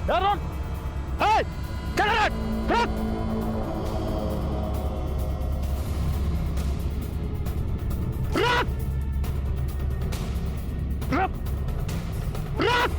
रुक! हे! क्या कर रहा है? रुक! रुक! रुक! रुक!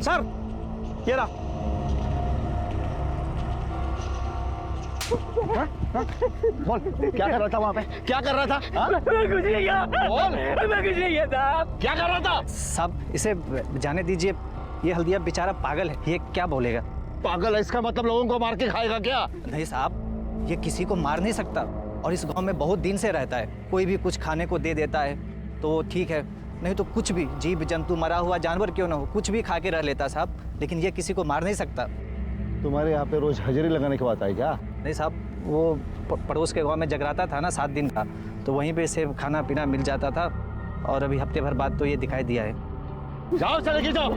सर, ये रहा। बोल, क्या कर रहा था वहां पे? क्या कर रहा था? मैं कुछ नहीं किया। बोल। मैं कुछ नहीं किया साहब। क्या कर रहा था? साहब इसे जाने दीजिए, ये हल्दिया बेचारा पागल है, ये क्या बोलेगा। पागल है इसका मतलब लोगों को मार के खाएगा क्या? नहीं साहब, ये किसी को मार नहीं सकता और इस गांव में बहुत दिन से रहता है। कोई भी कुछ खाने को दे देता है तो ठीक है, नहीं तो कुछ भी जीव जंतु, मरा हुआ जानवर क्यों ना हो, कुछ भी खा के रह लेता साहब, लेकिन ये किसी को मार नहीं सकता। तुम्हारे यहाँ पे रोज हाजिरी लगाने की बात आई क्या? नहीं साहब, वो पड़ोस के गांव में जगराता था ना 7 दिन का, तो वहीं पे इसे खाना पीना मिल जाता था और अभी हफ्ते भर बाद तो ये दिखाई दिया है। जाओ चले के जाओ।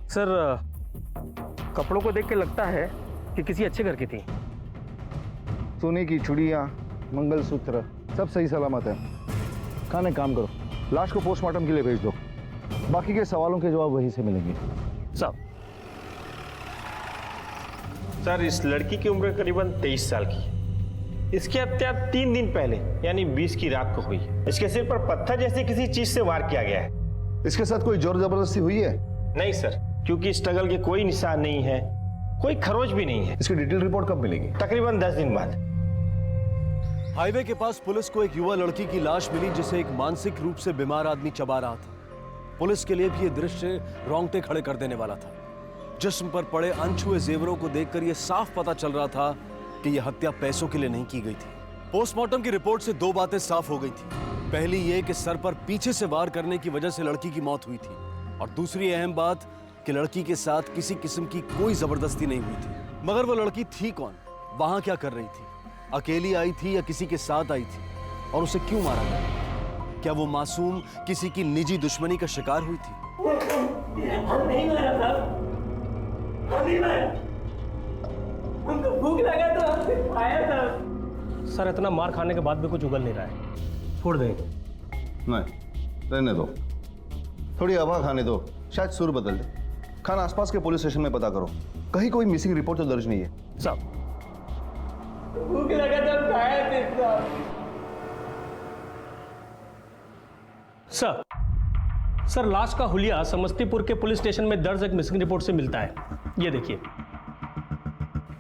सर, कपड़ों को देख के लगता है कि किसी अच्छे घर की थी। सोने की चूड़ियाँ, मंगलसूत्र सब सही सलामत है। खाने काम करो, लाश को पोस्टमार्टम के लिए भेज दो, बाकी के सवालों के जवाब वहीं से मिलेंगे। सर, इस लड़की की उम्र करीबन 23 साल की है। इसकी हत्या 3 दिन पहले यानी 20 की रात को हुई है। इसके सिर पर पत्थर जैसी किसी चीज से वार किया गया है। इसके साथ कोई जोर जबरदस्ती हुई है? नहीं सर, क्योंकि स्ट्रगल के कोई निशान नहीं है, कोई खरोच भी नहीं है। इसकी डिटेल रिपोर्ट कब मिलेगी? तकरीबन 10 दिन बाद। हाईवे के पास पुलिस को एक युवा लड़की की लाश मिली जिसे एक मानसिक रूप से बीमार आदमी चबा रहा था। पुलिस के लिए भी यह दृश्य रोंगटे खड़े कर देने वाला था। जिस्म पर पड़े अनछुए जेवरों को देखकर यह साफ पता चल रहा था कि यह हत्या पैसों के लिए नहीं की गई थी। पोस्टमार्टम की रिपोर्ट से 2 बातें साफ हो गई थी। पहली यह कि सर पर पीछे से वार करने की वजह से लड़की की मौत हुई थी, और दूसरी अहम बात कि लड़की के साथ किसी किस्म की कोई जबरदस्ती नहीं हुई थी। मगर वो लड़की थी कौन, वहां क्या कर रही थी, अकेली आई थी या किसी के साथ आई थी, और उसे क्यों मारा गया? क्या वो मासूम किसी की निजी दुश्मनी का शिकार हुई थी? हम नहीं मारा था, हम नहीं मारा। हमको भूख लगा तो हमसे खाया था। सर, इतना मार खाने के बाद भी कुछ उगल नहीं रहा है। छोड़ दें? नहीं, रहने दो, थोड़ी हवा खाने दो, शायद सुर बदल दे। खान आसपास के पुलिस स्टेशन में पता करो, कहीं कोई मिसिंग रिपोर्ट तो दर्ज नहीं है। साहब, भूख लगा तो खाया थे साहब। सर, लाश का हुलिया समस्तीपुर के पुलिस स्टेशन में दर्ज एक मिसिंग रिपोर्ट से मिलता है। ये देखिए,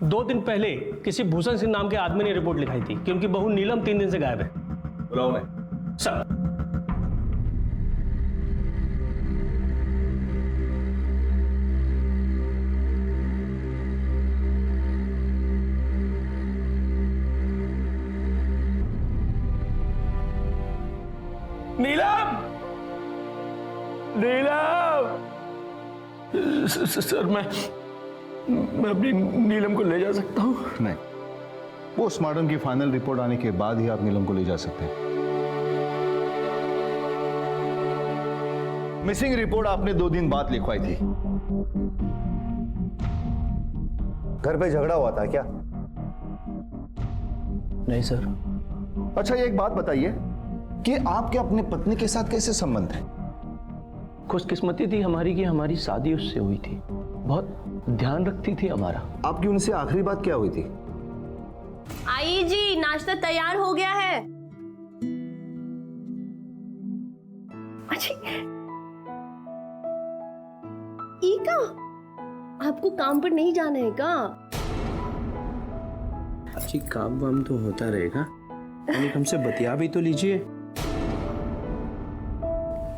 2 दिन पहले किसी भूषण सिंह नाम के आदमी ने रिपोर्ट लिखाई थी कि उनकी बहू नीलम 3 दिन से गायब है। बुलाओ ने। सर, नीलम! नीलम! सर, मैं अपनी नीलम को ले जा सकता हूँ? नहीं, पोस्टमार्टम की फाइनल रिपोर्ट आने के बाद ही आप नीलम को ले जा सकते हैं। मिसिंग रिपोर्ट आपने 2 दिन बाद लिखवाई थी। घर पे झगड़ा हुआ था क्या? नहीं सर। अच्छा, ये एक बात बताइए कि आपके अपने पत्नी के साथ कैसे संबंध है? खुशकिस्मती थी हमारी कि हमारी शादी उससे हुई थी। बहुत ध्यान रखती थी हमारा। आपकी उनसे आखिरी बात क्या हुई थी? आई जी, नाश्ता तैयार हो गया है। अच्छा, ईका, आपको काम पर नहीं जाना है का? अच्छी काम वाम तो होता रहेगा, हमसे बतिया भी तो लीजिए।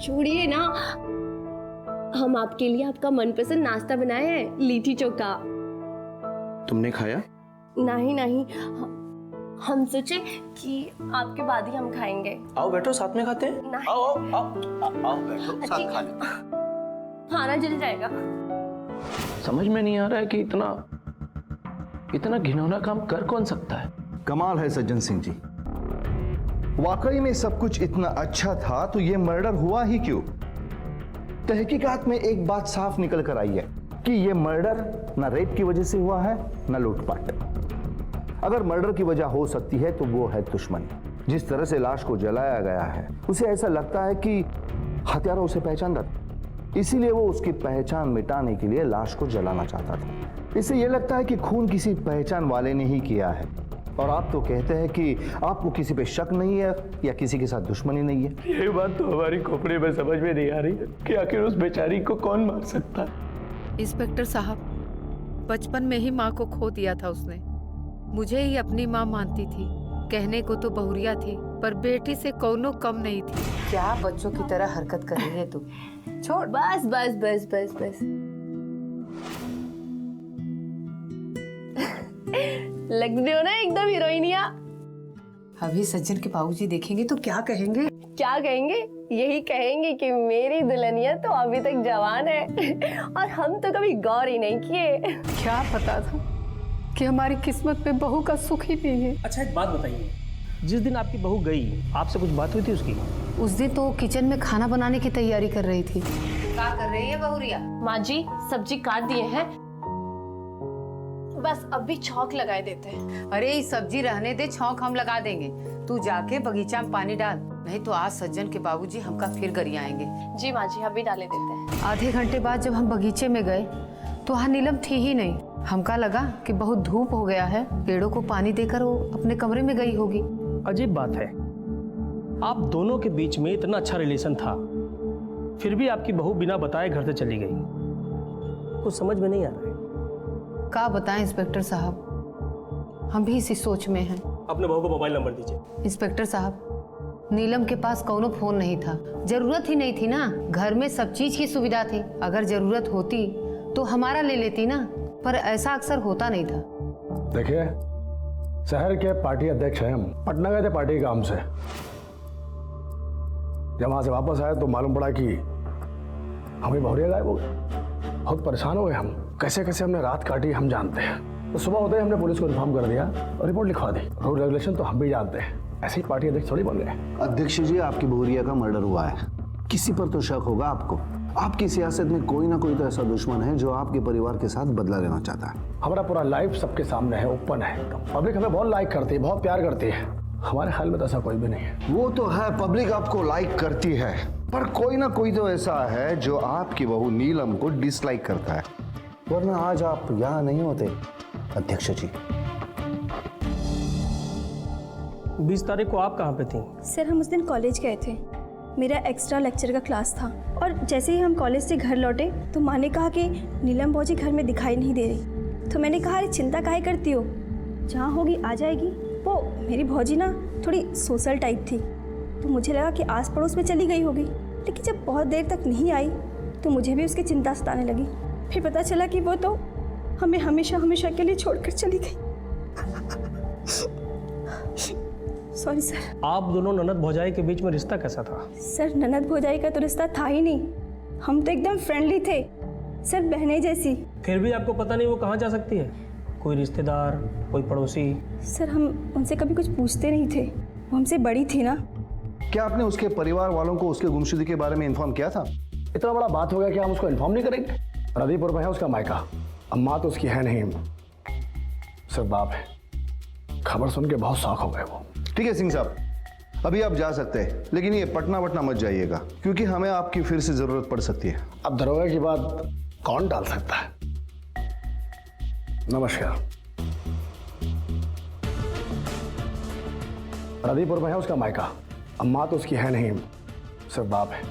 छोड़िए ना, हम आपके लिए आपका मनपसंद नाश्ता बनाए हैं, लिट्टी चोखा। तुमने खाया? नहीं नहीं, हम सोचे कि आपके बाद ही हम खाएंगे। आओ बैठो, साथ में खाते हैं। नहीं। आओ आओ आओ आओ बैठो, साथ खा लेते हैं। खाना जल जाएगा। समझ में नहीं आ रहा है कि इतना घिनौना काम कर कौन सकता है। कमाल है सज्जन सिंह जी, वाकई में सब कुछ इतना अच्छा था तो ये मर्डर हुआ ही क्यों? तहकीकात में एक बात साफ निकल कर आई है कि ये मर्डर ना रेप की वजह से हुआ है ना लूटपाट। अगर मर्डर की वजह हो सकती है तो वो है दुश्मनी। जिस तरह से लाश को जलाया गया है उसे ऐसा लगता है कि हत्यारा उसे पहचान रहा था, इसीलिए वो उसकी पहचान मिटाने के लिए लाश को जलाना चाहता था। इससे यह लगता है कि खून किसी पहचान वाले ने ही किया है। और आप तो कहते हैं कि आपको किसी पे शक नहीं है या किसी के साथ दुश्मनी नहीं है। ये बात तो हमारी खोपड़ी में समझ में नहीं आ रही है कि आखिर उस बेचारी को कौन मार सकता है। इंस्पेक्टर साहब, बचपन में ही माँ को खो दिया था उसने। मुझे ही अपनी माँ मानती थी। कहने को तो बहुरिया थी, पर बेटी से कौनो कम नहीं थी। क्या बच्चों की तरह हरकत कर रही है तू? छोड़, बस बस बस बस बस। लग रही हो ना एकदम हीरोइनिया। अभी सज्जन के बाबूजी देखेंगे तो क्या कहेंगे? क्या कहेंगे? यही कहेंगे कि मेरी दुल्हनिया तो अभी तक जवान है और हम तो कभी गौर ही नहीं किए। क्या पता था कि हमारी किस्मत में बहू का सुख ही नहीं है। अच्छा एक बात बताइए, जिस दिन आपकी बहू गई आपसे कुछ बात हुई थी उसकी? उस दिन तो किचन में खाना बनाने की तैयारी कर रही थी। क्या कर रही है बहुरिया? माँ जी सब्जी काट दिए हैं, बस अभी छौंक लगाए देते हैं। अरे ये सब्जी रहने दे, छौंक हम लगा देंगे। तू जाके बगीचा में पानी डाल, नहीं तो आज सज्जन के बाबूजी हमका फिर गरिया आएंगे। जी माँ जी, अभी डाले देते हैं। आधे घंटे बाद जब हम बगीचे में गए तो वहाँ नीलम थी ही नहीं। हमका लगा कि बहुत धूप हो गया है, पेड़ों को पानी देकर वो अपने कमरे में गई होगी। अजीब बात है, आप दोनों के बीच में इतना अच्छा रिलेशन था, फिर भी आपकी बहू बिना बताए घर से चली गई। कुछ समझ में नहीं आ रहा है। क्या बताएं इंस्पेक्टर साहब, हम भी इसी सोच में हैं। अपने बहू को मोबाइल नंबर दीजिए। इंस्पेक्टर साहब, नीलम के पास कोनो फोन नहीं था। जरूरत ही नहीं थी ना, घर में सब चीज की सुविधा थी। अगर जरूरत होती तो हमारा ले लेती ना, पर ऐसा अक्सर होता नहीं था। देखिए, शहर के पार्टी अध्यक्ष हैं हम, पटना गए थे पार्टी काम से। जब वहां से वापस आए तो मालूम पड़ा कि हमें बहुरिया गायब हो गए। बहुत परेशान हो गए हम, कैसे कैसे हमने रात काटी हम जानते हैं। तो सुबह होते ही हमने पुलिस को इन्फॉर्म कर दिया और रिपोर्ट लिखवा दी। रूल रेगुलेशन तो हम भी जानते हैं, ऐसे ही पार्टी अध्यक्ष थोड़ी बन गए। अध्यक्ष जी, आपकी बहुरिया का मर्डर हुआ है, किसी पर तो शक होगा आपको। आपकी सियासत में कोई ना कोई तो ऐसा दुश्मन है जो आपके परिवार के साथ बदला लेना चाहता है। हमारा पूरा लाइफ सबके सामने है, ओपन है। पब्लिक हमें बहुत लाइक करती है, बहुत प्यार करती है। हमारे ख्याल में तो ऐसा कोई भी नहीं है। वो तो है, पब्लिक आपको लाइक करती है, पर कोई ना कोई तो ऐसा है जो आपकी बहू नीलम को डिसलाइक करता है, वरना आज आप यहाँ नहीं होते अध्यक्ष जी। 20 तारीख को आप कहाँ पे थी? सर हम उस दिन कॉलेज गए थे, मेरा एक्स्ट्रा लेक्चर का क्लास था। और जैसे ही हम कॉलेज से घर लौटे तो माँ ने कहा कि नीलम भौजी घर में दिखाई नहीं दे रही। तो मैंने कहा अरे चिंता काहे करती हो, जहाँ होगी आ जाएगी। वो मेरी भौजी ना थोड़ी सोशल टाइप थी, तो मुझे लगा कि आस पड़ोस में चली गई होगी। लेकिन जब बहुत देर तक नहीं आई तो मुझे भी उसकी चिंता सताने लगी। फिर पता चला कि वो तो हमें हमेशा हमेशा के लिए छोड़कर चली गई। Sorry sir. आप दोनों ननद भौजाई के बीच में रिश्ता कैसा था? सर ननद भौजाई का तो रिश्ता था ही नहीं, हम तो एकदम फ्रेंडली थे सर, बहनें जैसी। फिर भी आपको पता नहीं वो कहाँ जा सकती है? कोई रिश्तेदार, कोई पड़ोसी? सर हम उनसे कभी कुछ पूछते नहीं थे, वो हमसे बड़ी थी ना। क्या आपने उसके परिवार वालों को उसके गुमशुदगी के बारे में इन्फॉर्म किया था? इतना बड़ा बात हो गया कि हम उसको इन्फॉर्म नहीं करेंगे? रदीपुर में है उसका मायका, अम्मा तो उसकी है नहीं, सिर्फ बाप है। खबर सुन के बहुत शौक हो गए वो। ठीक है सिंह साहब, अभी आप जा सकते हैं, लेकिन ये पटना वटना मत जाइएगा, क्योंकि हमें आपकी फिर से जरूरत पड़ सकती है। अब दरोगा की बात कौन टाल सकता है? नमस्कार। रदीपुर में है उसका मायका, अम्मा तो उसकी है नहीं, सिर्फ बाप है।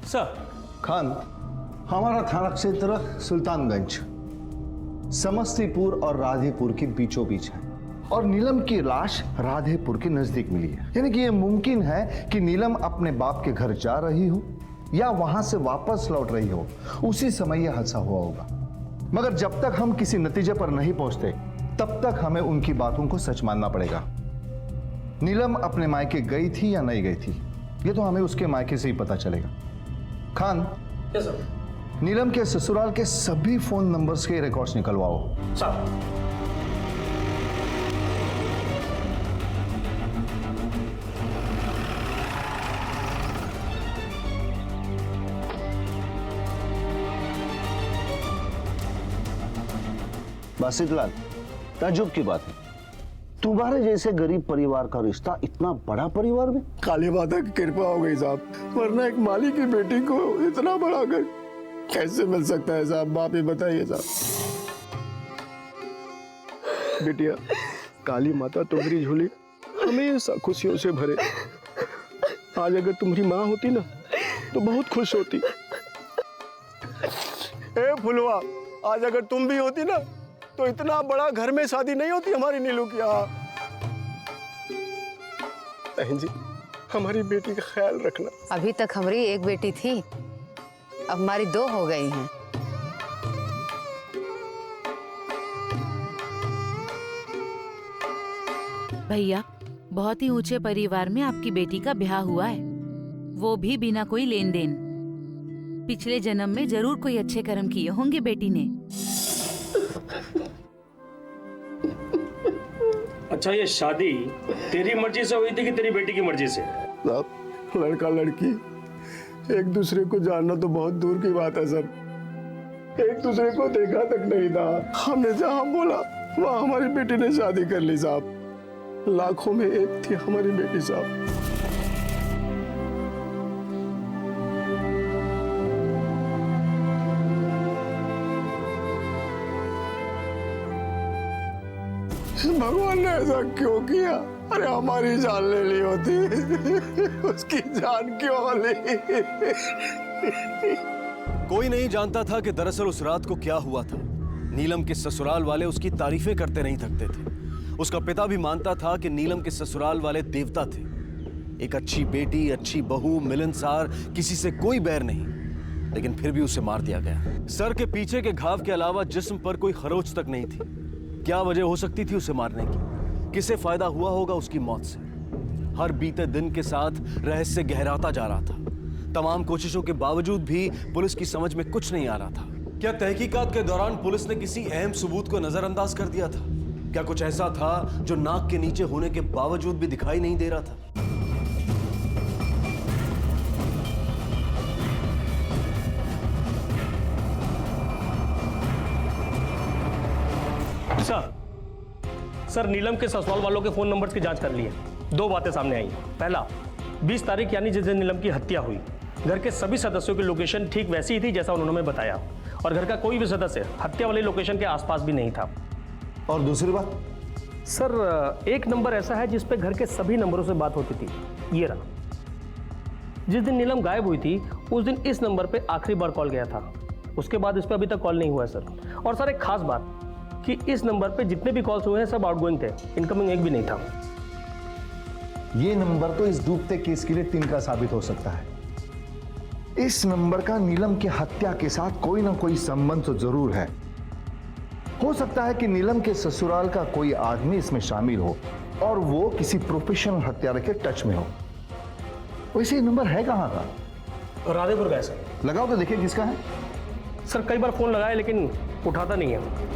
सर। खान, हमारा थाना क्षेत्र सुल्तानगंज समस्तीपुर और राधेपुर के बीचों बीच है, और नीलम की लाश राधेपुर के नजदीक मिली है। यानी कि यह मुमकिन है कि नीलम अपने बाप के घर जा रही हो या वहां से वापस लौट रही हो, उसी समय यह हादसा हुआ होगा। मगर जब तक हम किसी नतीजे पर नहीं पहुंचते तब तक हमें उनकी बातों को सच मानना पड़ेगा। नीलम अपने मायके गई थी या नहीं गई थी, ये तो हमें उसके मायके से ही पता चलेगा। खान, नीलम के ससुराल के सभी फोन नंबर्स के रिकॉर्ड्स निकलवाओ। बासितलाल, ताज्जुब की बात है, तुम्हारे जैसे गरीब परिवार का रिश्ता इतना बड़ा परिवार में? काली माता की कृपा हो गई साहब, वरना एक माली की बेटी को इतना बड़ा घर कैसे मिल सकता है साहब? आप ही बताइए साहब। बेटिया, काली माता तुम्हारी झोली हमेशा खुशियों से भरे। आज अगर तुम्हारी माँ होती ना तो बहुत खुश होती। ए फुलवा, आज अगर तुम भी होती ना तो इतना बड़ा घर में शादी नहीं होती हमारी नीलू की। यहाँ बहन जी, हमारी बेटी का ख्याल रखना। अभी तक हमारी एक बेटी थी, अब हमारी 2 हो गई हैं। भैया, बहुत ही ऊंचे परिवार में आपकी बेटी का ब्याह हुआ है, वो भी बिना कोई लेन देन। पिछले जन्म में जरूर कोई अच्छे कर्म किए होंगे बेटी ने। अच्छा, ये शादी तेरी मर्जी से हुई थी कि तेरी बेटी की मर्जी से? लड़का लड़की एक दूसरे को जानना तो बहुत दूर की बात है सर। एक दूसरे को देखा तक नहीं था। हमने जहाँ बोला वहाँ हमारी बेटी ने शादी कर ली साहब। लाखों में एक थी हमारी बेटी साहब। भगवान ने ऐसा क्यों किया? अरे हमारी जान ले ली होती, उसकी जान क्यों ली? कोई नहीं जानता था कि दरअसल उस रात को क्या हुआ था। नीलम के ससुराल वाले उसकी तारीफें करते नहीं थकते थे। उसका पिता भी मानता था कि नीलम के ससुराल वाले देवता थे। एक अच्छी बेटी, अच्छी बहू, मिलनसार, किसी से कोई बैर नहीं, लेकिन फिर भी उसे मार दिया गया। सर के पीछे के घाव के अलावा जिस्म पर कोई खरोच तक नहीं थी। क्या वजह हो सकती थी उसे मारने की? किसे फायदा हुआ होगा उसकी मौत से? हर बीते दिन के साथ रहस्य गहराता जा रहा था। तमाम कोशिशों के बावजूद भी पुलिस की समझ में कुछ नहीं आ रहा था। क्या तहकीकात के दौरान पुलिस ने किसी अहम सबूत को नजरअंदाज कर दिया था? क्या कुछ ऐसा था जो नाक के नीचे होने के बावजूद भी दिखाई नहीं दे रहा था? सर, नीलम के ससुराल वालों के फोन नंबर्स की जांच कर ली है। 2 बातें सामने आई। पहला, 20 तारीख यानी जिस दिन नीलम की हत्या हुई, घर के सभी सदस्यों की लोकेशन ठीक वैसी ही थी जैसा उन्होंने बताया, और घर का कोई भी सदस्य हत्या वाली लोकेशन के आसपास भी नहीं था। और दूसरी बात? सर, एक नंबर ऐसा है जिस पे घर के सभी नंबरों से बात होती थी, ये रहा। जिस दिन नीलम गायब हुई थी उस दिन इस नंबर पे आखिरी बार कॉल गया था। उसके बाद इस पे अभी तक कॉल नहीं हुआ है सर। और सर, एक खास बात कि इस नंबर पे जितने भी कॉल्स हुए हैं सब आउटगोइंग थे, इनकमिंग एक भी नहीं था। ये नंबर तो इस डूबते केस के लिए तिनका साबित हो सकता है। इस नंबर का नीलम की हत्या के साथ कोई ना कोई संबंध तो जरूर है। हो सकता है कि नीलम के ससुराल का कोई आदमी इसमें शामिल हो और वो किसी प्रोफेशनल हत्यारे के टच में हो। वैसे ये नंबर है कहां का? राधेपुर का है सर। लगाओ तो देखिए किसका है। सर, कई बार फोन लगाया लेकिन उठाता नहीं है।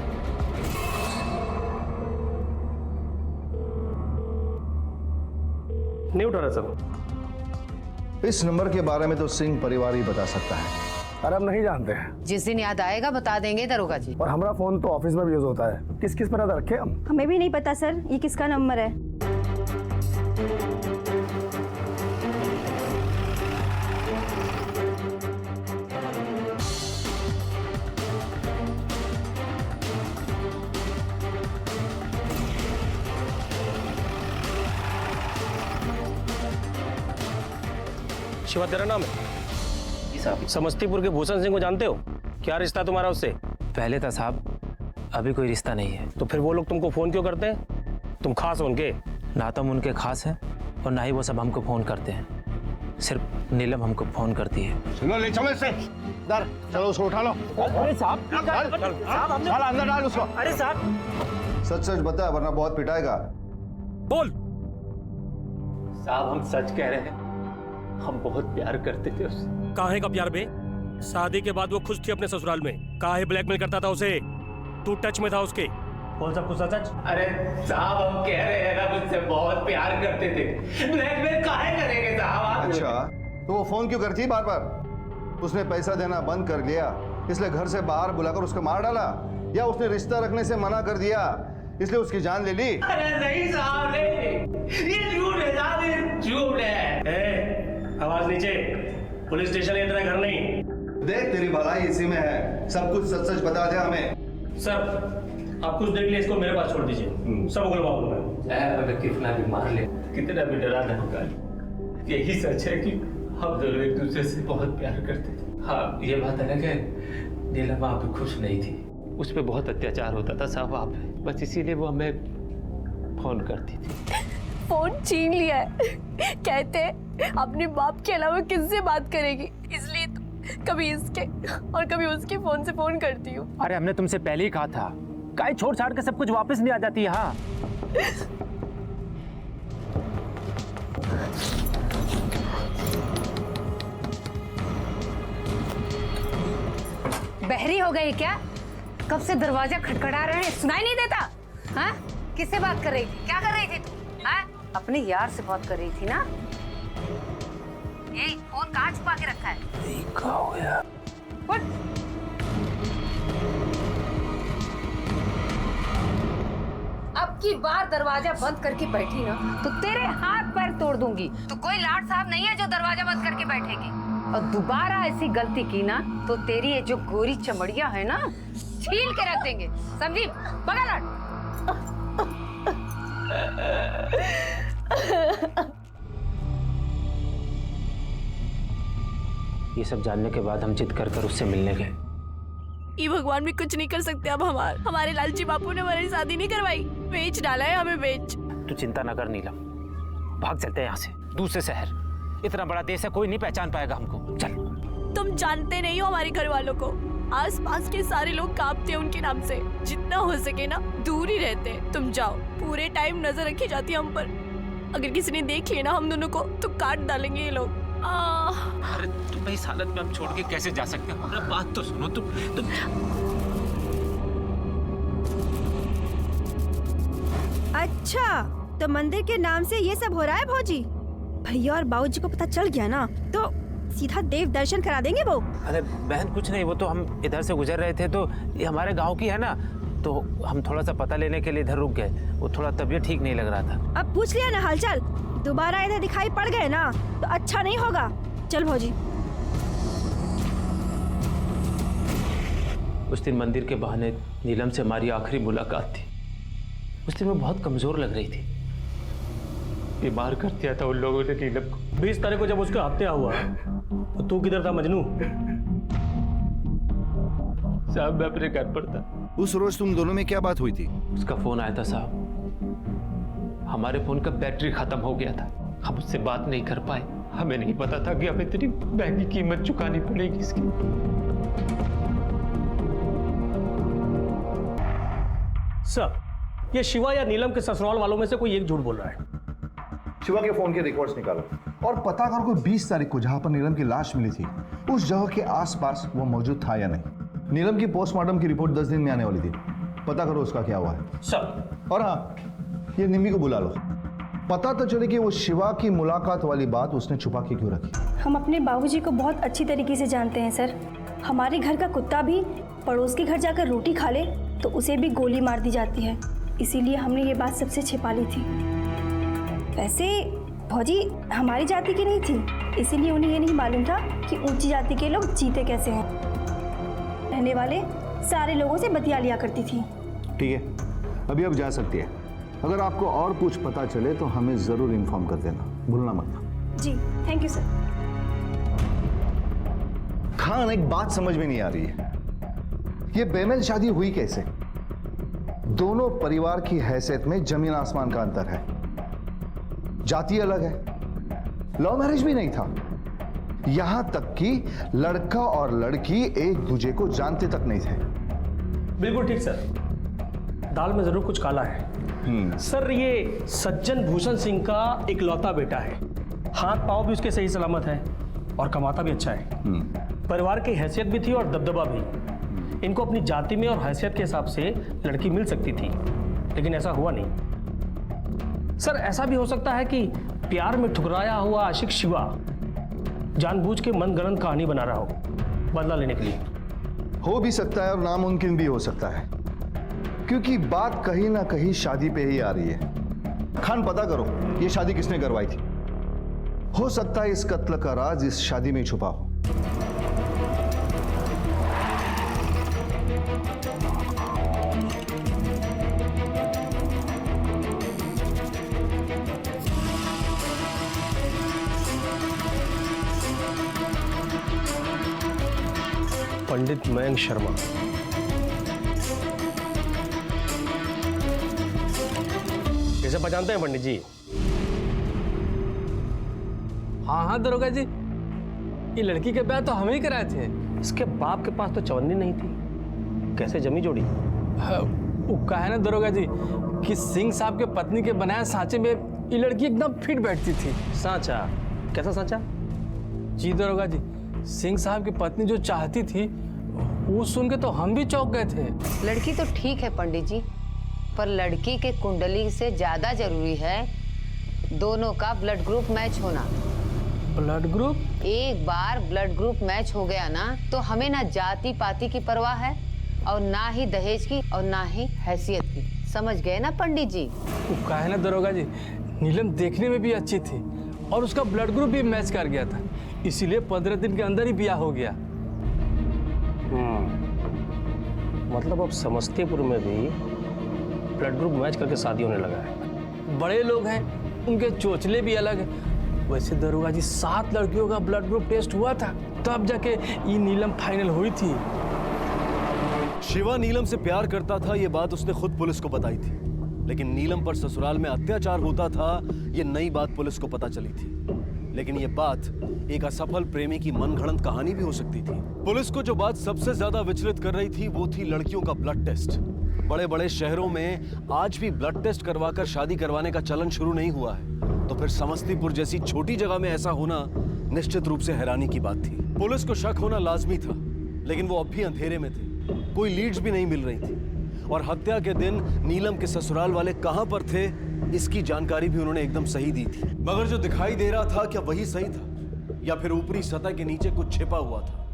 नहीं उठा रहा सर। इस नंबर के बारे में तो सिंह परिवार ही बता सकता है। अरे हम नहीं जानते हैं। जिस दिन याद आएगा बता देंगे दरोगा जी। और हमारा फोन तो ऑफिस में भी यूज होता है। किस किस पर रखे हम? हमें भी नहीं पता सर, ये किसका नंबर है। शिवा, तेरा नाम है? जी साहब। समस्तीपुर के भूषण सिंह को जानते हो? क्या रिश्ता तुम्हारा उससे? पहले था साहब, अभी कोई रिश्ता नहीं है। तो फिर वो लोग तुमको फोन क्यों करते हैं? तुम खास हो उनके? ना तो हम उनके खास हैं और ना ही वो सब हमको फोन करते हैं। सिर्फ नीलम हमको फोन करती है। चलो ले चलो इसे अंदर, चलो उसको उठा लो। अरे साहब साला अंदर डाल उसको। अरे साहब सच सच बता वरना बहुत पिटाएगा। बोल। साहब हम सच कह रहे हैं, हम बहुत प्यार करते थे उससे। काहे का प्यार बे? शादी के बाद वो खुश थी अपने ससुराल में, काहे ब्लैकमेल करता था उसे? तू टच में था उसके? बोल सब कुछ सच। अरे साहब हम कह रहे हैं ना, मुझसे बहुत प्यार करते थे, ब्लैकमेल काहे करेंगे साहब आप? अच्छा तो वो फोन क्यों करती बार बार? उसने पैसा देना बंद कर दिया इसलिए घर से बाहर बुलाकर उसको मार डाला, या उसने रिश्ता रखने से मना कर दिया इसलिए उसकी जान ले ली? अरे नहीं साहब नहीं, ये झूठ है साहब, ये झूठ है। आवाज नीचे, पुलिस स्टेशन है, तेरा घर नहीं। देख तेरी भलाई इसी में है, सब कुछ सच सच बता दे हमें। सर आप कुछ देख लिए, इसको मेरे पास छोड़ दीजिए, सब उगलवा दूंगा। हमें कितना भी मार ले, कितना भी डरा धमका ले, यही सच है कि हम दोनों एक दूसरे से बहुत प्यार करते थे। हाँ ये बात अलग है, नीलम आप भी खुश नहीं थी, उस पर बहुत अत्याचार होता था साहब आप, बस इसीलिए वो हमें फोन करती थी। फोन छीन लिया है, कहते अपने बाप के अलावा किससे बात करेगी, इसलिए तो कभी इसके और कभी उसके फोन से फोन करती हूँ। अरे हमने तुमसे पहले ही कहा था, काहे छोड़ छाड़ के सब कुछ वापस नहीं आ जाती है। हाँ बहरी हो गई क्या? कब से दरवाजा खटखटा रहे हैं, सुनाई नहीं देता? हाँ किससे बात कर रही थी, क्या कर रही थी तू? हाँ अपने यार से बात कर रही थी ना? यही फोन कहाँ छुपा के रखा है? क्या हो गया? अब की बार दरवाजा बंद करके बैठी ना तो तेरे हाथ पैर तोड़ दूंगी। तो कोई लाट साहब नहीं है जो दरवाजा बंद करके बैठेगी, और दोबारा ऐसी गलती की ना तो तेरी ये जो गोरी चमड़िया है ना छील के रख देंगे, समझी? पकड़ लाट। ये सब जानने के बाद हम जिद कर कर उससे मिलने गए। ये भगवान भी कुछ नहीं कर सकते अब हमारे लालची बापू ने हमारी शादी नहीं करवाई, बेच डाला है हमें, बेच। तू चिंता न कर नीलम, भाग चलते हैं यहाँ से, दूसरे शहर। इतना बड़ा देश है, कोई नहीं पहचान पाएगा हमको, चल। तुम जानते नहीं हो हमारे घर वालों को, आसपास के सारे लोग कांपते हैं उनके नाम से, जितना हो सके ना दूर ही रहते हैं। तुम जाओ, पूरे टाइम नजर रखी जाती है हम पर, अगर किसी ने देख लिया ना हम दोनों को तो काट डालेंगे ये लोग। अरे तुम्हें इस हालत में हम छोड़ के कैसे जा सकते हैं? हमारा बात तो सुनो तुम। अच्छा तो मंदिर के नाम से ये सब हो रहा है भौजी? भैया और बाबूजी को पता चल गया ना तो सीधा देव दर्शन करा देंगे वो। अरे बहन कुछ नहीं, वो तो हम इधर से गुजर रहे थे तो ये हमारे गांव की है ना, तो हम थोड़ा सा पता लेने के लिए इधर रुक गए, वो थोड़ा तबीयत ठीक नहीं लग रहा था। अब पूछ लिया ना हालचाल, दोबारा इधर दिखाई पड़ गए ना तो अच्छा नहीं होगा। चल भौजी। उस दिन मंदिर के बहाने नीलम से हमारी आखिरी मुलाकात थी। उस दिन मैं बहुत कमजोर लग रही थी, बीमार कर दिया था उन लोगों ने नीलम को। 20 तारीख को जब उसका हत्या हुआ तो तू किधर था मजनू? साहब मैं अपने घर पर था। उस रोज तुम दोनों में क्या बात हुई थी? उसका फोन आया था साहब, हमारे फोन का बैटरी खत्म हो गया था, हम उससे बात नहीं कर पाए। हमें नहीं पता था कि हमें इतनी महंगी कीमत चुकानी पड़ेगी इसकी। सर ये शिवा या नीलम के ससुराल वालों में से कोई एक झूठ बोल रहा है। शिवा के फोन के रिकॉर्ड्स निकालो और पता करो कि 20 तारीख को जहां पर नीलम की लाश मिली थी उस जगह के आसपास वो मौजूद था या नहीं। नीलम की पोस्टमार्टम की रिपोर्ट 10 दिन में आने वाली थी, पता करो उसका क्या हुआ है। सर और हाँ ये निम्मी को बुला लो, पता तो चले कि वो शिवा की मुलाकात वाली बात उसने छुपा के क्यों रखी। हम अपने बाबूजी को बहुत अच्छी तरीके से जानते हैं सर। हमारे घर का कुत्ता भी पड़ोस के घर जाकर रोटी खा ले तो उसे भी गोली मार दी जाती है, इसीलिए हमने ये बात सबसे छिपा ली थी। वैसे भौजी हमारी जाति की नहीं थी, इसीलिए उन्हें ये नहीं मालूम था कि ऊंची जाति के लोग जीते कैसे हैं। रहने वाले सारे लोगों से बतिया लिया करती थी। ठीक है अभी अब जा सकती है, अगर आपको और कुछ पता चले तो हमें जरूर इन्फॉर्म कर देना, भूलना मत। जी थैंक यू सर। खान एक बात समझ में नहीं आ रही है, ये बेमेल शादी हुई कैसे? दोनों परिवार की हैसियत में जमीन आसमान का अंतर है, जाति अलग है, लव मैरिज भी नहीं था। यहां तक कि लड़का और लड़की एक दूसरे को जानते तक नहीं थे। बिल्कुल ठीक सर, दाल में जरूर कुछ काला है। सर ये सज्जन भूषण सिंह का इकलौता बेटा है, हाथ पांव भी उसके सही सलामत है और कमाता भी अच्छा है। परिवार की हैसियत भी थी और दबदबा भी। इनको अपनी जाति में और हैसियत के हिसाब से लड़की मिल सकती थी, लेकिन ऐसा हुआ नहीं। सर ऐसा भी हो सकता है कि प्यार में ठुकराया हुआ आशिक शिवा जानबूझ के मनगढ़ंत कहानी बना रहा हो बदला लेने के लिए। हो भी सकता है और नामुमकिन भी हो सकता है, क्योंकि बात कहीं ना कहीं शादी पे ही आ रही है। खान, पता करो ये शादी किसने करवाई थी। हो सकता है इस कत्ल का राज इस शादी में छुपा हो। पंडित मयंक शर्मा। कैसे पहचानते हैं पंडित जी? हाँ हाँ दरोगा जी, ये लड़की के ब्याह तो हम ही कराए थे। इसके बाप के पास तो चवन्नी नहीं थी, कैसे जमी जोड़ी? वो कहा है ना दरोगा जी कि सिंह साहब के पत्नी के बनाए सांचे में ये लड़की एकदम फिट बैठती थी। सांचा? कैसा सांचा? जी दरोगा जी, सिंह साहब की पत्नी जो चाहती थी वो सुन के तो हम भी चौंक गए थे। लड़की तो ठीक है पंडित जी, पर लड़की के कुंडली से ज्यादा जरूरी है दोनों का ब्लड ग्रुप मैच होना। Blood group? एक बार ब्लड ग्रुप मैच हो गया ना तो हमें ना जाति पाति की परवाह है और ना ही दहेज की और ना ही हैसियत की। समझ गए ना पंडित जी? वो कहा है ना दरोगा जी, नीलम देखने में भी अच्छी थी और उसका ब्लड ग्रुप भी मैच कर गया था, इसीलिए 15 दिन के अंदर ही ब्याह हो गया। मतलब अब समस्तीपुर में भी ब्लड ग्रुप मैच करके शादी होने लगा है। बड़े लोग हैं, उनके चोचले भी अलग हैं। वैसे दरोगा जी 7 लड़कियों का ब्लड ग्रुप टेस्ट हुआ था, तब जाके ये नीलम फाइनल हुई थी। शिवा नीलम से प्यार करता था, ये बात उसने खुद पुलिस को बताई थी, लेकिन नीलम पर ससुराल में अत्याचार होता था ये नई बात पुलिस को पता चली थी। लेकिन ये बात एक असफल प्रेमी की मनगढ़ंत कहानी भी हो सकती थी। पुलिस को जो बात सबसे ज्यादा विचलित कर रही थी वो थी लड़कियों का ब्लड टेस्ट। बड़े बड़े शहरों में आज भी ब्लड टेस्ट करवाकर शादी करवाने का चलन शुरू नहीं हुआ है, तो फिर समस्तीपुर जैसी छोटी जगह में ऐसा होना निश्चित रूप से हैरानी की बात थी। पुलिस को शक होना लाजमी था, लेकिन वो अब भी अंधेरे में थे, कोई लीड्स भी नहीं मिल रही थी। और हत्या के दिन नीलम के ससुराल वाले कहां पर थे इसकी जानकारी भी उन्होंने एकदम सही दी थी। मगर जो दिखाई दे रहा था क्या वही सही था या फिर ऊपरी सतह के नीचे कुछ छिपा हुआ था?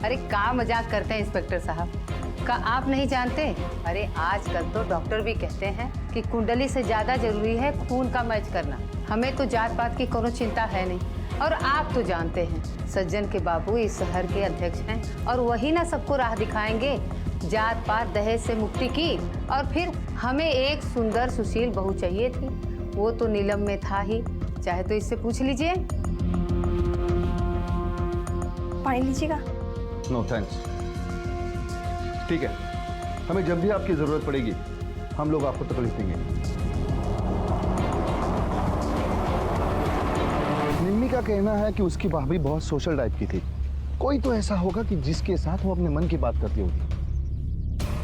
अरे क्या मजाक करते हैं इंस्पेक्टर साहब, का आप नहीं जानते? अरे आजकल तो डॉक्टर भी कहते हैं कि कुंडली से ज्यादा जरूरी है खून का मैच करना। हमें तो जात पात की कोनो चिंता है नहीं, और आप तो जानते हैं सज्जन के बाबू इस शहर के अध्यक्ष हैं और वही ना सबको राह दिखाएंगे जात पात दहेज से मुक्ति की। और फिर हमें एक सुंदर सुशील बहू चाहिए थी, वो तो नीलम में था ही, चाहे तो इससे पूछ लीजिए। पानी लीजिएगा? No thanks. ठीक है, हमें जब भी आपकी जरूरत पड़ेगी हम लोग आपको तकलीफ देंगे। निम्मी का कहना है कि उसकी भाभी बहुत सोशल टाइप की थी। कोई तो ऐसा होगा कि जिसके साथ वो अपने मन की बात करती होगी।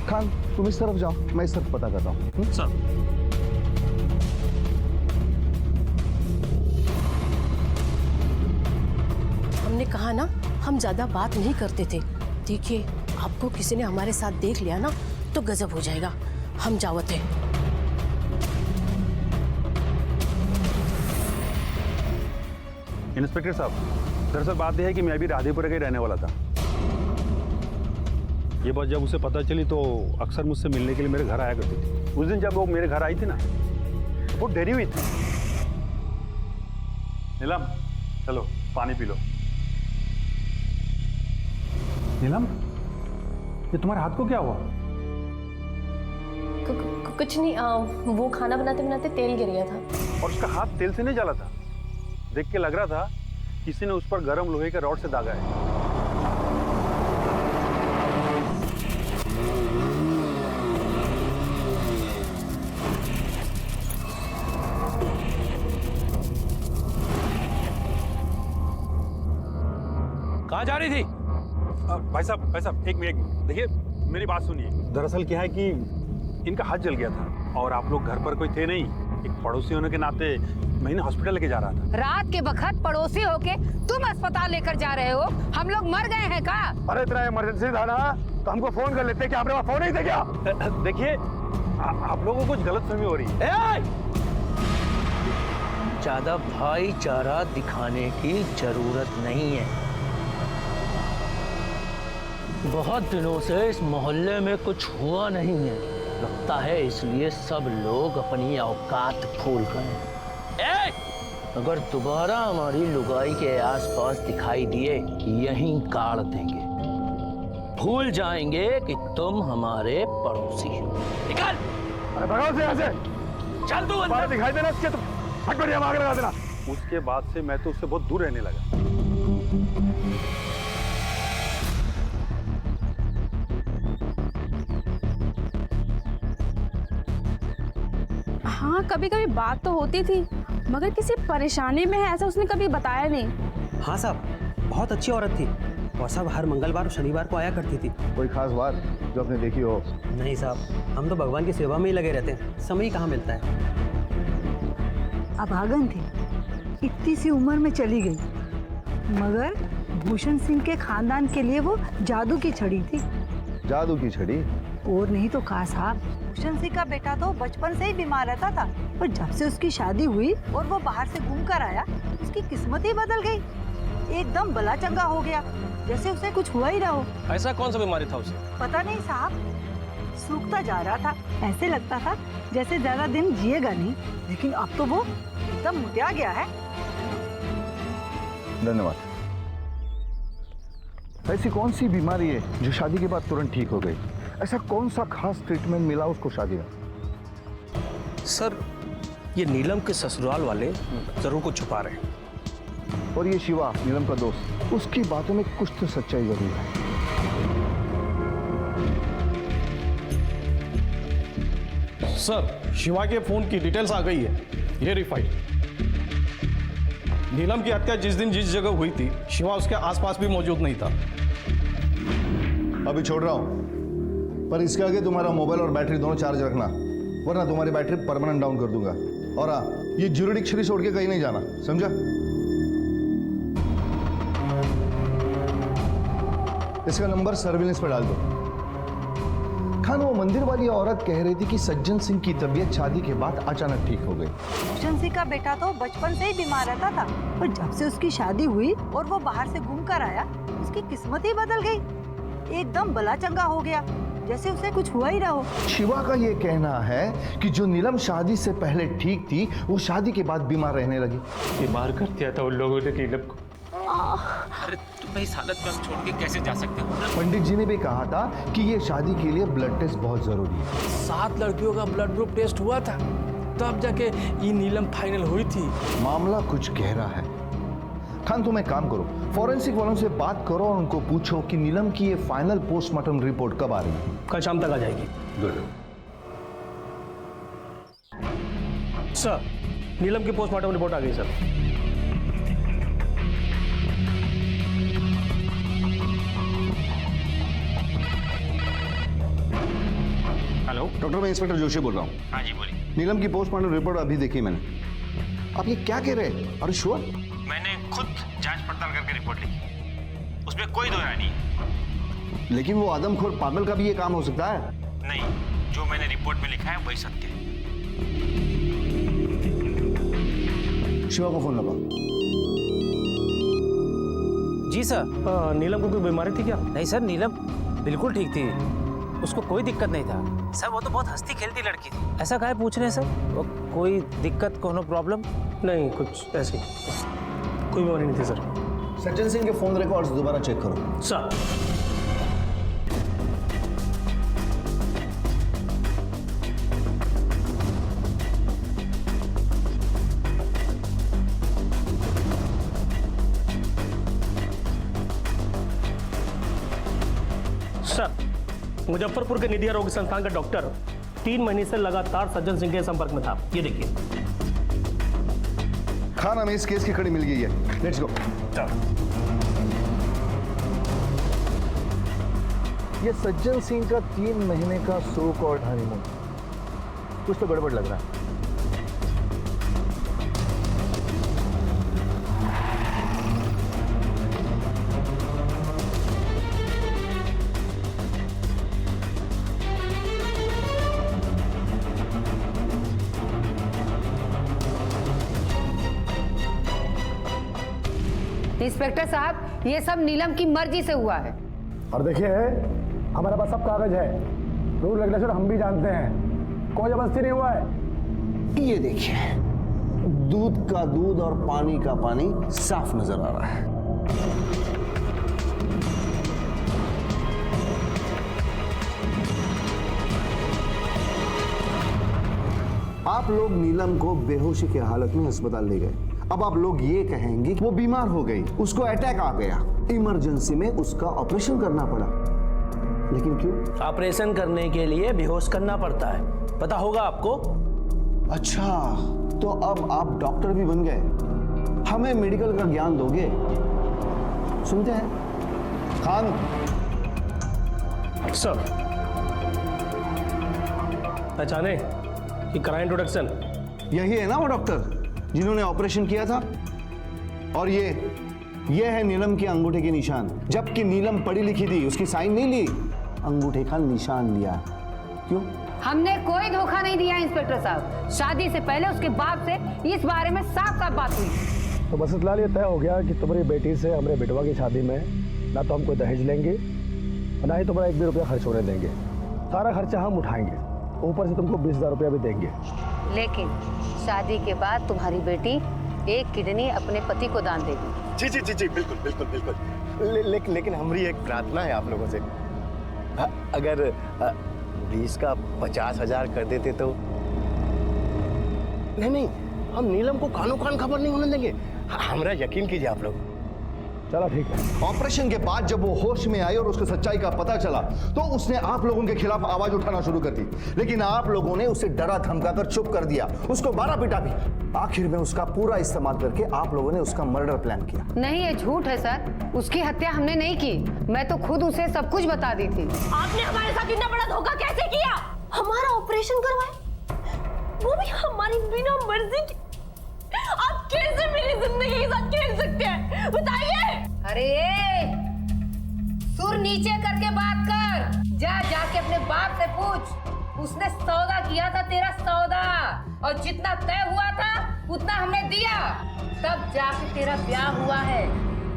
खान, तुम इस तरफ जाओ, मैं इस तरफ पता करता हूँ। सर, हमने कहा ना हम ज्यादा बात नहीं करते थे। देखिए आपको किसी ने हमारे साथ देख लिया ना तो गजब हो जाएगा। हम जावत है। इंस्पेक्टर साहब, दरअसल बात यह है कि मैं अभी राधेपुरा का ही रहने वाला था। ये बात जब उसे पता चली तो अक्सर मुझसे मिलने के लिए मेरे घर आया करती थी। उस दिन जब वो मेरे घर आई थी ना, वो डरी हुई थी। नीलम, चलो पानी पी लो। नीलम, ये तुम्हारे हाथ को क्या हुआ? कुछ नहीं, वो खाना बनाते बनाते तेल गिर गया था। और उसका हाथ तेल से नहीं जला था? देख के लग रहा था किसी ने उस पर गर्म लोहे के रॉड से दागा है। कहाँ जा रही थी? भाई साहब एक मिनट देखिए, मेरी बात सुनिए। दरअसल क्या है कि इनका हाथ जल गया था और आप लोग घर पर कोई थे नहीं। एक पड़ोसी होने के नाते मैं इन्हें हॉस्पिटल लेके जा रहा था। रात के बखत पड़ोसी होके तुम अस्पताल लेकर जा रहे हो? हम लोग मर गए हैं का? अरे इतना इमरजेंसी था ना तो हमको फोन कर लेते। क्या आपने वहाँ फोन नहीं था क्या? देखिए आप लोगों को कुछ गलतफहमी हो रही है। ज्यादा भाईचारा दिखाने की जरूरत नहीं है। बहुत दिनों से इस मोहल्ले में कुछ हुआ नहीं है, लगता है इसलिए सब लोग अपनी औकात भूल गए। अगर दोबारा हमारी लुगाई के आसपास दिखाई दिए यहीं गाड़ देंगे, भूल जाएंगे कि तुम हमारे पड़ोसी हो। निकल! अरे भगाओ से यहाँ से। चल तू अंदर। दिखाई देना इसके, तो फट बढ़िया आग लगा देना। उसके बाद से मैं तो उससे बहुत दूर रहने लगा। हाँ, कभी कभी बात तो होती थी, मगर किसी परेशानी में है ऐसा उसने कभी बताया नहीं। हाँ साहब, बहुत अच्छी औरत थी और सब हर मंगलवार और शनिवार को आया करती थी। कोई खास बात जो आपने देखी हो? नहीं साहब, हम तो भगवान की सेवा में ही लगे रहते हैं, समय ही कहाँ मिलता है। अभागन थी, इतनी सी उम्र में चली गई, मगर भूषण सिंह के खानदान के लिए वो जादू की छड़ी थी। जादू की छड़ी? और नहीं तो कहा साहब, भूषण सिंह का बेटा तो बचपन से ही बीमार रहता था, पर जब से उसकी शादी हुई और वो बाहर से घूम कर आया, उसकी किस्मत ही बदल गई। एकदम भला चंगा हो गया, जैसे उसे कुछ हुआ ही ना हो। ऐसा कौन सा बीमारी था उसे? पता नहीं साहब, सूखता जा रहा था, ऐसे लगता था जैसे ज्यादा दिन जिएगा नहीं, लेकिन अब तो वो एकदम मुटिया गया है। धन्यवाद। ऐसी कौन सी बीमारी है जो शादी के बाद तुरंत ठीक हो गई? ऐसा कौन सा खास ट्रीटमेंट मिला उसको शादी में? सर, ये नीलम के ससुराल वाले जरूर कुछ छुपा रहे हैं। और ये शिवा, नीलम का दोस्त, उसकी बातों में कुछ तो सच्चाई जरूर है। सर, शिवा के फोन की डिटेल्स आ गई है, वेरीफाइड। नीलम की हत्या जिस दिन जिस जगह हुई थी, शिवा उसके आसपास भी मौजूद नहीं था। अभी छोड़ रहा हूं, पर इसके आगे तुम्हारा मोबाइल और बैटरी दोनों चार्ज रखना, वरना तुम्हारी बैटरी परमानेंट डाउन कर दूंगा। और हाँ, ये ज्यूरिडिक्शनरी छोड़ के कहीं नहीं जाना, समझा? इसका नंबर सर्विलेंस पे डाल दो। खान, वो मंदिर वाली औरत कह रही थी कि सज्जन सिंह की तबीयत शादी के बाद अचानक ठीक हो गई। भूषण सिंह का बेटा तो बचपन से ही बीमार रहता था, पर जब से उसकी शादी हुई और वो बाहर से घूम कर आया, उसकी किस्मत ही बदल गई। एकदम भला चंगा हो गया, जैसे उसे कुछ हुआ ही ना हो। शिवा का ये कहना है कि जो नीलम शादी से पहले ठीक थी, वो शादी के बाद बीमार रहने लगी। बीमार कर दिया था उन लोगों ने नीलम को। अरे तुम इस हालत में छोड़ के कैसे जा सकते हो? पंडित जी ने भी कहा था कि ये शादी के लिए ब्लड टेस्ट बहुत जरूरी है। 7 लड़कियों का ब्लड ग्रुप टेस्ट हुआ था, तब जाके ये नीलम फाइनल हुई थी। मामला कुछ गहरा है। खान, तुम एक काम करो, फॉरेंसिक वालों से बात करो और उनको पूछो कि नीलम की ये फाइनल पोस्टमार्टम रिपोर्ट कब आ रही है। कल शाम तक आ जाएगी। गुड। सर, नीलम की पोस्टमार्टम रिपोर्ट आ गई सर। हेलो डॉक्टर, मैं इंस्पेक्टर जोशी बोल रहा हूँ। हाँ जी बोलिए। नीलम की पोस्टमार्टम रिपोर्ट अभी देखी मैंने। आप ये क्या कह रहे हैं? अरे श्योर? मैंने खुद जांच पड़ताल करके रिपोर्ट लिखी, उसमें कोई दो राय नहीं है। लेकिन वो आदमखोर पागल का भी ये काम हो सकता है। नहीं, जो मैंने रिपोर्ट में लिखा है वही सत्य है। शिवा को फोन लगाओ। जी सर। नीलम को कोई बीमारी थी क्या? नहीं सर, नीलम बिल्कुल ठीक थी, उसको कोई दिक्कत नहीं था। सर, वो तो बहुत हंसती खेलती लड़की थी। ऐसा काहे पूछ रहे हैं सर? वो कोई दिक्कत, कोनो प्रॉब्लम? नहीं, कुछ ऐसी कोई बीमारी नहीं थी सर। सज्जन सिंह के फोन रिकॉर्ड्स दोबारा चेक करो। सर। सर, मुजफ्फरपुर के निधि आरोग्य संस्थान का डॉक्टर 3 महीने से लगातार सज्जन सिंह के संपर्क में था। ये देखिए। खान, हमें इस केस की कड़ी मिल गई है। Let's go. ये सज्जन सिंह का 3 महीने का सो कॉल्ड हनीमून, कुछ तो गड़बड़ लग रहा है। इंस्पेक्टर साहब, ये सब नीलम की मर्जी से हुआ है। और देखिए, हमारे पास सब कागज है, रूल रेगुलेशन हम भी जानते हैं, कोई जबरदस्ती नहीं हुआ है। ये देखिए, दूध का दूध और पानी का पानी साफ नजर आ रहा है। आप लोग नीलम को बेहोशी की हालत में अस्पताल ले गए। अब आप लोग ये कहेंगे कि वो बीमार हो गई, उसको अटैक आ गया, इमरजेंसी में उसका ऑपरेशन करना पड़ा। लेकिन क्यों? ऑपरेशन करने के लिए बेहोश करना पड़ता है, पता होगा आपको। अच्छा, तो अब आप डॉक्टर भी बन गए, हमें मेडिकल का ज्ञान दोगे? सुनते हैं खान। सर, पहचाने कि कराएं इंट्रोडक्शन। यही है ना वो डॉक्टर जिन्होंने ऑपरेशन किया था? और ये है नीलम के अंगूठे के निशान। जबकि नीलम पढ़ी लिखी थी, उसकी साइन नहीं ली, अंगूठे का निशान लिया। क्यों? हमने कोई धोखा नहीं दिया इंस्पेक्टर साहब। शादी से पहले उसके बाप से इस बारे में साफ साफ बात हुई। तो बसंत लाल, ये तय हो गया कि तुम्हारी बेटी से हमारे बेटवा की शादी में ना तो हम कोई दहेज लेंगे, ना ही तुम्हारा 1 भी रुपया खर्च होने देंगे। सारा खर्चा हम उठाएंगे, ऊपर से तुमको 20,000 रुपया भी देंगे। लेकिन शादी के बाद तुम्हारी बेटी 1 किडनी अपने पति को दान देगी। जी जी जी जी, बिल्कुल बिल्कुल बिल्कुल। लेकिन हमारी एक प्रार्थना है आप लोगों से, अगर 20 का 50,000 कर देते तो। नहीं, हम नीलम को कानो कान खबर नहीं होने देंगे, हमरा यकीन कीजिए आप लोग। चलो ठीक है। ऑपरेशन के बाद जब वो होश में आई और उसको सच्चाई का पता चला तो उसने आप लोगों के खिलाफ आवाज उठाना शुरू कर दी। लेकिन आप लोगों ने उसे डरा धमकाकर चुप कर दिया, उसको मारा पीटा भी। आखिर में उसका पूरा इस्तेमाल करके आप लोगों ने उसका मर्डर प्लान किया। नहीं, ये झूठ है सर। उसकी हत्या हमने नहीं की, मैं तो खुद उसे सब कुछ बता दी थी। आपने हमारे साथ इतना बड़ा धोखा कैसे किया? हमारा ऑपरेशन करवाए, वो भी हमारी बिना मर्जी की। आप कैसे मेरी जिंदगी के साथ खेल सकते हैं, बताइए। अरे सुर नीचे करके बात कर। जाके अपने बाप से पूछ, उसने सौदा किया था, तेरा सौदा, और जितना तय हुआ था उतना हमने दिया, तब जाके तेरा ब्याह हुआ है।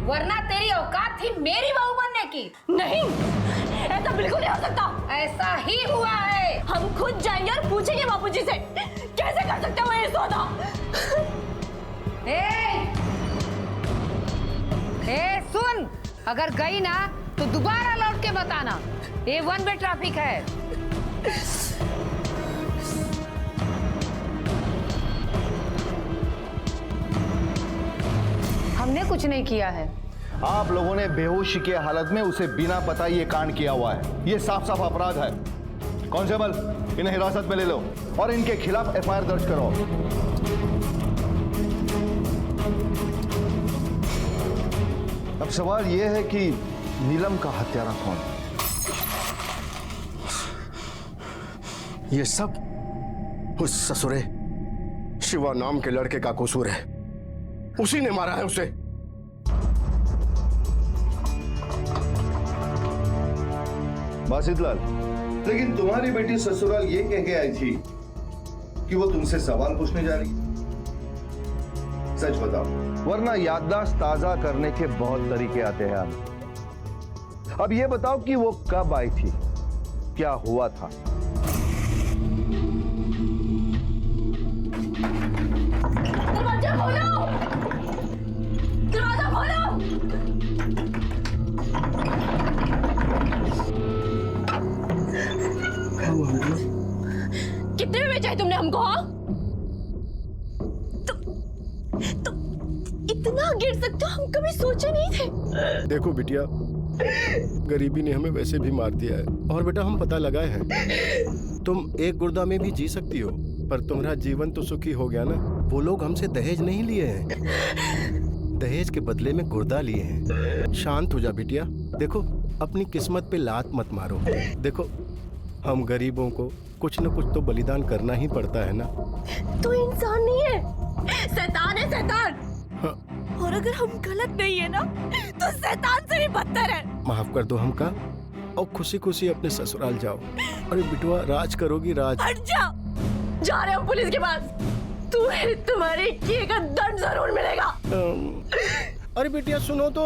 वरना तेरी औकात थी मेरी बहू बनने की। नहीं, ऐसा बिल्कुल नहीं हो सकता। ऐसा ही हुआ है। हम खुद जाएंगे और पूछेंगे बापूजी से, कैसे कर सकते हो ये सौदा। सुन, अगर गई ना तो दोबारा लौट के बताना। ये 1 वे ट्रैफिक है। हमने कुछ नहीं किया है। आप लोगों ने बेहोशी की हालत में उसे बिना पता ये कांड किया हुआ है। ये साफ साफ अपराध है। कांस्टेबल, इन्हें हिरासत में ले लो और इनके खिलाफ FIR दर्ज करो। अब सवाल यह है कि नीलम का हत्यारा कौन? ये सब उस ससुरे शिवा नाम के लड़के का कसूर है। उसी ने मारा है उसे। बासितलाल, लेकिन तुम्हारी बेटी ससुराल ये कह के आई थी कि वो तुमसे सवाल पूछने जा रही है। सच बताओ, वरना याददाश्त ताजा करने के बहुत तरीके आते हैं। अब ये बताओ कि वो कब आई थी, क्या हुआ था? दरवाजा खोलो, दरवाजा खोलो। कितने में बेचा है तुमने हमको? हाँ, इतना गिर सकते हो हम कभी सोचे नहीं थे। देखो बिटिया, गरीबी ने हमें वैसे भी मार दिया है, और बेटा हम पता लगाए हैं तुम एक गुर्दा में भी जी सकती हो, पर तुम्हारा जीवन तो सुखी हो गया ना। वो लोग हमसे दहेज नहीं लिए हैं, दहेज के बदले में गुर्दा लिए हैं। शांत हो जा बिटिया। देखो अपनी किस्मत पे लात मत मारो। देखो, हम गरीबों को कुछ न कुछ तो बलिदान करना ही पड़ता है ना। तू इंसान नहीं है, शैतान है, शैतान। हाँ। और अगर हम गलत नहीं है ना, तो शैतान से भी बदतर है। माफ कर दो हमका और खुशी खुशी अपने ससुराल जाओ। अरे बिटवा, राज करोगी राज। हट जा, जा रहे हम पुलिस के पास। तुम्हें तुम्हारे किए का दंड जरूर मिलेगा। अरे बेटिया सुनो तो।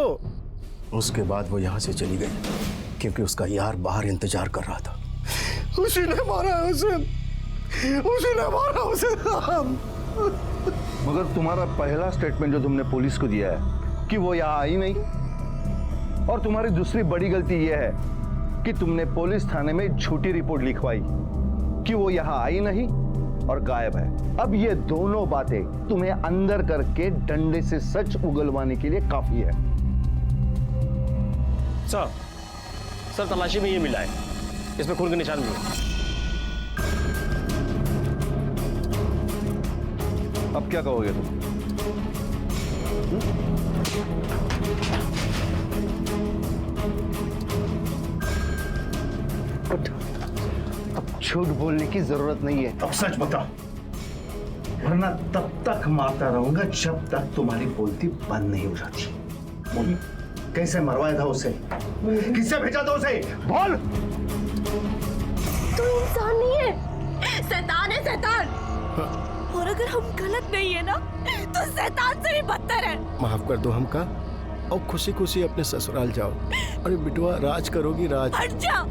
उसके बाद वो यहाँ से चली गई क्योंकि उसका यार बाहर इंतजार कर रहा था। उसी ने मारा उसे, उसी ने मारा उसे। मगर तुम्हारा पहला स्टेटमेंट जो तुमने पुलिस को दिया है कि वो यहाँ आई नहीं, और तुम्हारी दूसरी बड़ी गलती यह है कि तुमने पुलिस थाने में झूठी रिपोर्ट लिखवाई कि वो यहाँ आई नहीं और गायब है। अब ये दोनों बातें तुम्हें अंदर करके डंडे से सच उगलवाने के लिए काफी है। सर तलाशी में ये मिला है, इसमें खून के निशान भी है। अब क्या कहोगे तुम? अब झूठ बोलने की जरूरत नहीं है। अब सच बता, वरना तब तक मारता रहूंगा जब तक तुम्हारी बोलती बंद नहीं हो जाती। बोल, कैसे मरवाया था उसे? किससे भेजा था उसे? बोल। तू इंसान नहीं है, शैतान है, शैतान। और अगर हम गलत नहीं है ना, तो शैतान से भी बदतर है। माफ कर दो हमका और खुशी खुशी अपने ससुराल जाओ। अरे बिटवा, राज करोगी राज। हट जा,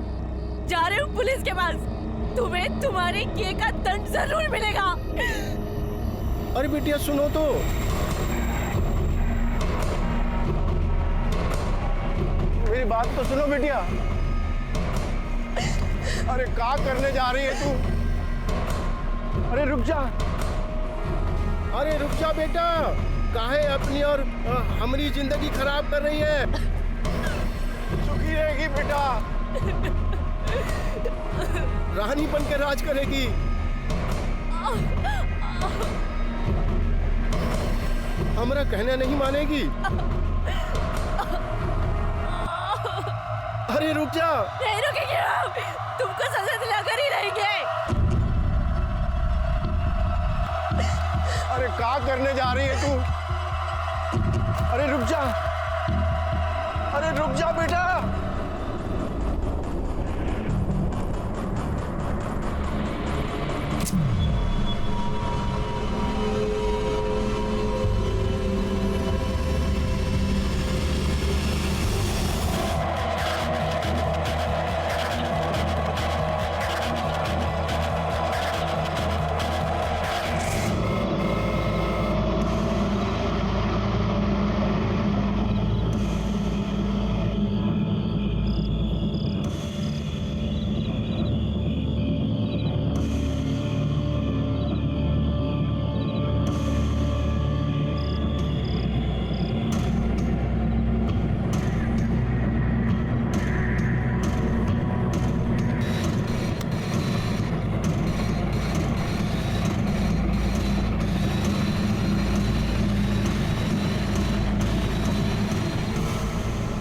जा रहे हो पुलिस के पास। तुम्हें तुम्हारे किए का दंड जरूर मिलेगा। अरे बिटिया सुनो तो। मेरी बात तो सुनो बिटिया। अरे क्या करने जा रही है तू? अरे रुक जा, अरे रुक जा बेटा। काहे अपनी और हमारी जिंदगी खराब कर रही है? सुखी रहेगी बेटा, रानी बन के राज करेगी। हमारा कहना नहीं मानेगी। अरे रुक जा। नहीं रुकेंगे हम, तुमको सजा दिलाकर ही रहेंगे। अरे क्या करने जा रही है तू? अरे रुक जा, अरे रुक जा बेटा।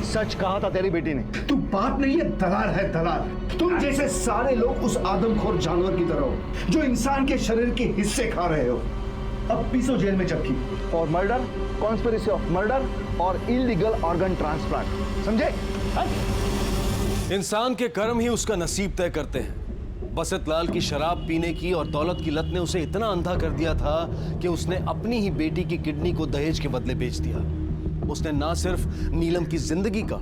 सच कहा था तेरी बेटी ने। तू बाप नहीं है, दलाल है, दलाल। तुम जैसे सारे लोग उस आदमखोर जानवर की तरह हो जो इंसान के शरीर के हिस्से खा रहे हो। अब पीसो जेल में चक्की। और मर्डर, कॉन्स्पिरेसी ऑफ मर्डर और इलीगल ऑर्गन ट्रांसप्लांट, समझे? इंसान के कर्म ही उसका नसीब तय करते हैं। बसंत लाल की शराब पीने की और दौलत की लत ने उसे इतना अंधा कर दिया था कि उसने अपनी ही बेटी की किडनी को दहेज के बदले बेच दिया। उसने ना सिर्फ नीलम की जिंदगी का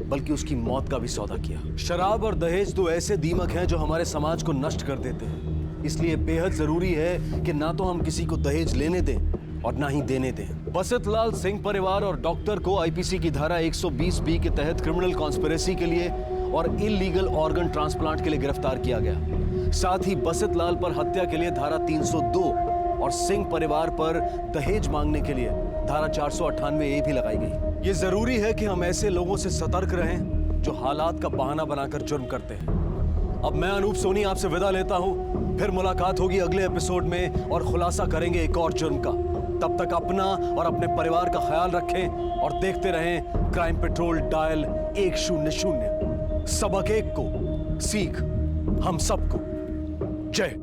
बल्कि उसकी मौत का भी सौदा किया। शराब और दहेज दो ऐसे दीमक हैं जो हमारे समाज को नष्ट कर देते हैं। इसलिए बेहद जरूरी है कि ना तो हम किसी को दहेज लेने दें और ना ही देने दें। बसंत लाल सिंह परिवार और डॉक्टर को आईपीसी की धारा 120 के तहत क्रिमिनल कॉन्स्पिरेसी के लिए और इलीगल ऑर्गन ट्रांसप्लांट के लिए गिरफ्तार किया गया। साथ ही बसंत लाल पर हत्या के लिए धारा 302 और सिंह परिवार पर दहेज मांगने के लिए धारा 498A भी लगाई गई। ये जरूरी है कि हम ऐसे लोगों से सतर्क रहें जो हालात का बहाना बनाकर जुर्म करते हैं। अब मैं अनूप सोनी आपसे विदा लेता हूं। फिर मुलाकात होगी अगले एपिसोड में और खुलासा करेंगे एक और जुर्म का। तब तक अपना और अपने परिवार का ख्याल रखें और देखते रहें क्राइम पेट्रोल डायल 100। सबक एक को, सीख हम सबको। जय